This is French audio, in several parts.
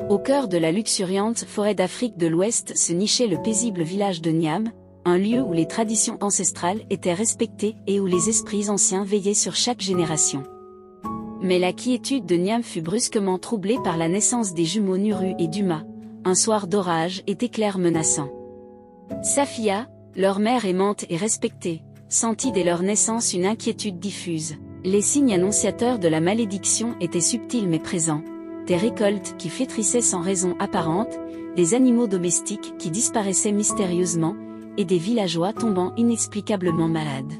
Au cœur de la luxuriante forêt d'Afrique de l'Ouest se nichait le paisible village de Niam, un lieu où les traditions ancestrales étaient respectées et où les esprits anciens veillaient sur chaque génération. Mais la quiétude de Niam fut brusquement troublée par la naissance des jumeaux Nuru et Duma, un soir d'orage et d'éclairs menaçants. Safia, leur mère aimante et respectée, sentit dès leur naissance une inquiétude diffuse. Les signes annonciateurs de la malédiction étaient subtils mais présents. Des récoltes qui flétrissaient sans raison apparente, des animaux domestiques qui disparaissaient mystérieusement, et des villageois tombant inexplicablement malades.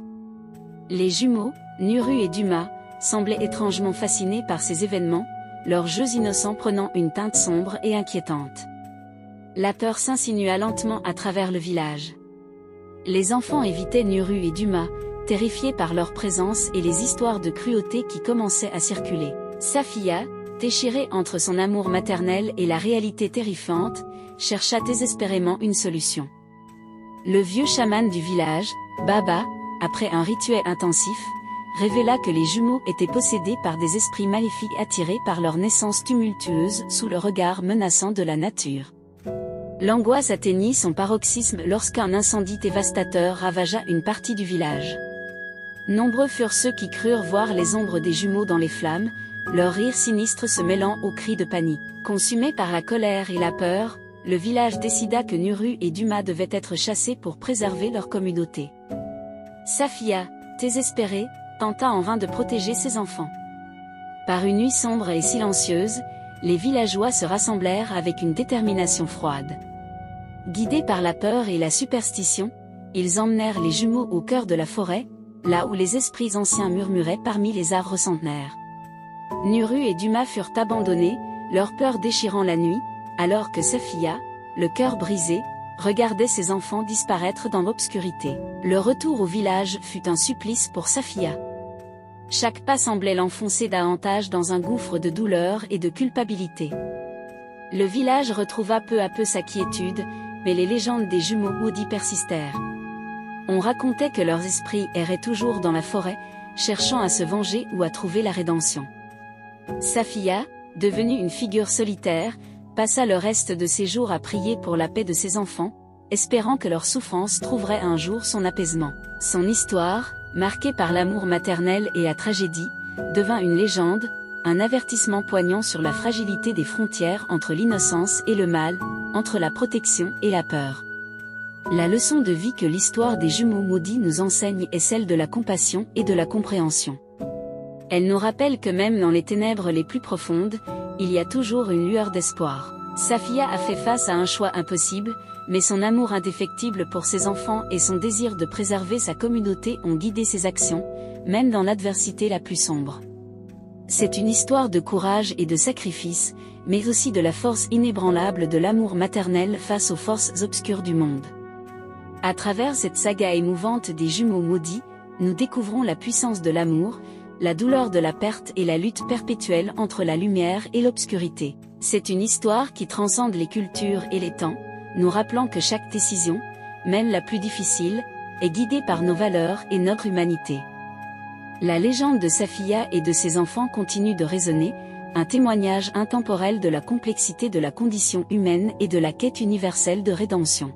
Les jumeaux, Nuru et Duma, semblaient étrangement fascinés par ces événements, leurs jeux innocents prenant une teinte sombre et inquiétante. La peur s'insinua lentement à travers le village. Les enfants évitaient Nuru et Duma, terrifiés par leur présence et les histoires de cruauté qui commençaient à circuler. Safia, déchirée entre son amour maternel et la réalité terrifiante, chercha désespérément une solution. Le vieux chaman du village, Baba, après un rituel intensif, révéla que les jumeaux étaient possédés par des esprits maléfiques attirés par leur naissance tumultueuse sous le regard menaçant de la nature. L'angoisse atteignit son paroxysme lorsqu'un incendie dévastateur ravagea une partie du village. Nombreux furent ceux qui crurent voir les ombres des jumeaux dans les flammes, leur rire sinistre se mêlant aux cris de panique. Consumé par la colère et la peur, le village décida que Nuru et Duma devaient être chassés pour préserver leur communauté. Safia, désespérée, tenta en vain de protéger ses enfants. Par une nuit sombre et silencieuse, les villageois se rassemblèrent avec une détermination froide. Guidés par la peur et la superstition, ils emmenèrent les jumeaux au cœur de la forêt, là où les esprits anciens murmuraient parmi les arbres centenaires. Nuru et Duma furent abandonnés, leur peur déchirant la nuit, alors que Safia, le cœur brisé, regardait ses enfants disparaître dans l'obscurité. Le retour au village fut un supplice pour Safia. Chaque pas semblait l'enfoncer davantage dans un gouffre de douleur et de culpabilité. Le village retrouva peu à peu sa quiétude, mais les légendes des jumeaux maudits persistèrent. On racontait que leurs esprits erraient toujours dans la forêt, cherchant à se venger ou à trouver la rédemption. Safia, devenue une figure solitaire, passa le reste de ses jours à prier pour la paix de ses enfants, espérant que leur souffrance trouverait un jour son apaisement. Son histoire, marquée par l'amour maternel et la tragédie, devint une légende, un avertissement poignant sur la fragilité des frontières entre l'innocence et le mal, entre la protection et la peur. La leçon de vie que l'histoire des jumeaux maudits nous enseigne est celle de la compassion et de la compréhension. Elle nous rappelle que même dans les ténèbres les plus profondes, il y a toujours une lueur d'espoir. Safia a fait face à un choix impossible, mais son amour indéfectible pour ses enfants et son désir de préserver sa communauté ont guidé ses actions, même dans l'adversité la plus sombre. C'est une histoire de courage et de sacrifice, mais aussi de la force inébranlable de l'amour maternel face aux forces obscures du monde. À travers cette saga émouvante des jumeaux maudits, nous découvrons la puissance de l'amour, la douleur de la perte et la lutte perpétuelle entre la lumière et l'obscurité. C'est une histoire qui transcende les cultures et les temps, nous rappelant que chaque décision, même la plus difficile, est guidée par nos valeurs et notre humanité. La légende de Safia et de ses enfants continue de résonner, un témoignage intemporel de la complexité de la condition humaine et de la quête universelle de rédemption.